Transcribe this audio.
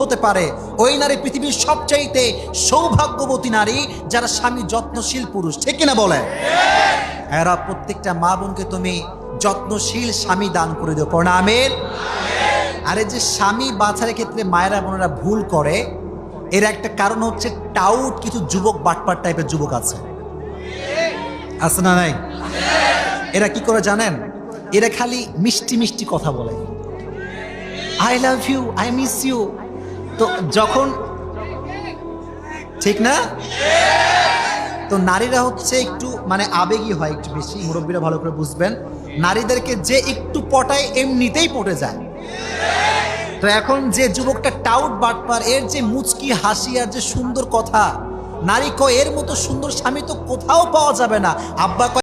হতে পারে ওই নারী পৃথিবীর সবচাইতে সৌভাগ্যবতী নারী যারা স্বামী যত্নশীল পুরুষ, ঠিক কিনা বলেন? এরা প্রত্যেকটা মা বোনকে তুমি যত্নশীল স্বামী দান করে দিও, পড়না আমিন। আরে যে স্বামী বাছার ক্ষেত্রে মায়েরা বোনেরা ভুল করে, এর একটা কারণ হচ্ছে টাউট কিছু যুবক, বাটপার টাইপের যুবক আছে না নাই? এরা কি করে জানেন? এরা খালি মিষ্টি মিষ্টি কথা বলে, I love you, I miss you. তো যখন, ঠিক না? তো নারীরা হচ্ছে একটু মানে আবেগী হয় একটু বেশি, মুরব্বীরা ভালো করে বুঝবেন। নারীদেরকে যে একটু পটায় এমনিতেই পটে যায়। তো এখন যে যুবকটা টাউট বাটপার, এর যে মুচকি হাসি আর যে সুন্দর কথা, নারী কয় এর মতো সুন্দর স্বামী তো কোথাও পাওয়া যাবে না। আব্বা